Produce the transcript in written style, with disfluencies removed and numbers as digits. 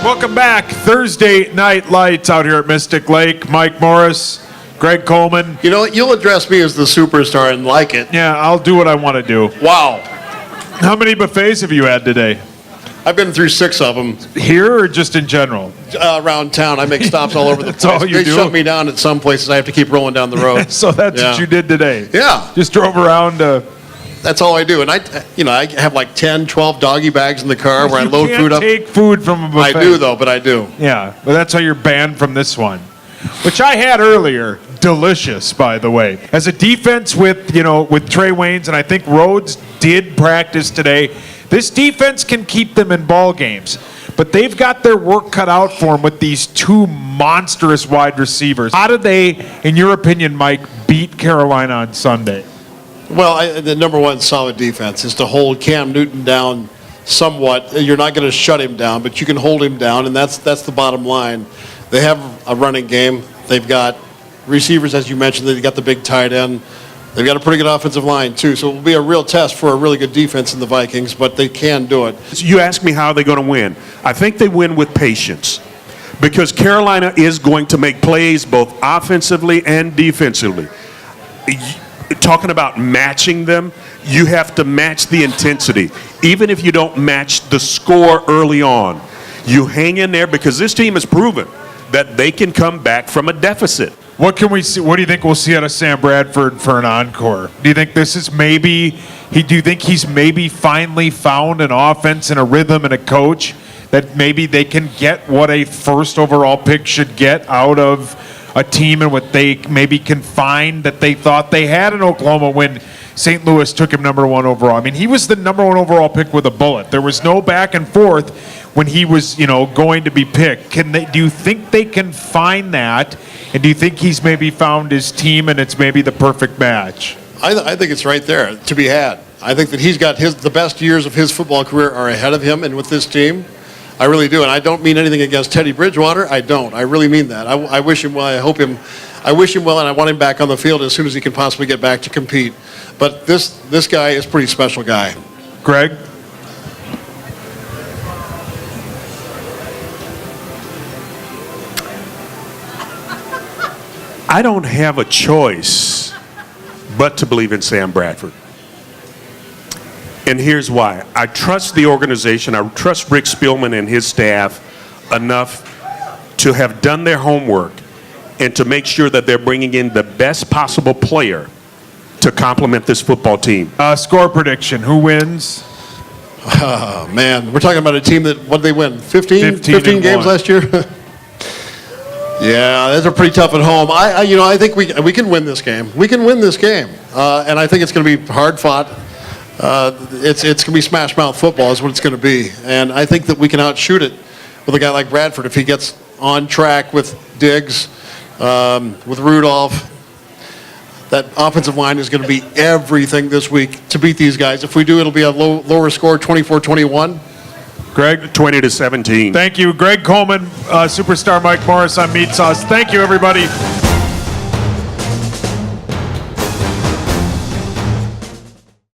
Welcome back. Thursday Night Lights out here at Mystic Lake. Mike Morris, Greg Coleman. You know, you'll address me as the superstar and like it. Yeah, I'll do what I want to do. Wow. How many buffets have you had today? I've been through 6 of them. Here or just in general? Around town. I make stops all over the place. all you they do? shut me down at some places. I have to keep rolling down the road. So that's what you did today? Yeah. Just drove around That's all I do. And I have like 10, 12 doggy bags in the car where I load food up. You can't take food from a buffet. I do, though, but I do. Yeah, but that's how you're banned from this one, which I had earlier. Delicious, by the way. As a defense with Trey Waynes, and I think Rhodes did practice today, this defense can keep them in ball games. But they've got their work cut out for them with these 2 monstrous wide receivers. How did they, in your opinion, Mike, beat Carolina on Sunday? Well, the number one solid defense is to hold Cam Newton down somewhat. You're not going to shut him down, but you can hold him down, and that's the bottom line. They have a running game. They've got receivers, as you mentioned. They've got the big tight end. They've got a pretty good offensive line, too. So it will be a real test for a really good defense in the Vikings, but they can do it. You ask me how they're going to win. I think they win with patience because Carolina is going to make plays both offensively and defensively. Talking about matching them, you have to match the intensity. Even if you don't match the score early on, you hang in there because this team has proven that they can come back from a deficit. What can we see? What do you think we'll see out of Sam Bradford for an encore? Do you think this is maybe? Do you think he's maybe finally found an offense and a rhythm and a coach that maybe they can get what a first overall pick should get out of a team and what they maybe can find that they thought they had in Oklahoma when St. Louis took him number 1 overall? I mean, he was the number 1 overall pick with a bullet. There was no back and forth when he was, going to be picked. Do you think they can find that? And do you think he's maybe found his team and it's maybe the perfect match? I think it's right there to be had. I think that he's got the best years of his football career are ahead of him and with this team. I really do, and I don't mean anything against Teddy Bridgewater. I don't. I really mean that. I wish him well. I wish him well, and I want him back on the field as soon as he can possibly get back to compete. But this guy is a pretty special guy. Greg? I don't have a choice but to believe in Sam Bradford. And here's why. I trust the organization. I trust Rick Spielman and his staff enough to have done their homework and to make sure that they're bringing in the best possible player to complement this football team. Score prediction. Who wins? Oh, man. We're talking about a team that, what did they win, 15 games last year? Yeah, those are pretty tough at home. I think we can win this game. We can win this game. And I think it's going to be hard fought. It's going to be smash mouth football is what it's going to be. And I think that we can outshoot it with a guy like Bradford if he gets on track with Diggs, with Rudolph. That offensive line is going to be everything this week to beat these guys. If we do, it'll be a lower score, 24-21. Greg? 20-17. Thank you. Greg Coleman, superstar Mike Morris on Meatsauce. Thank you, everybody.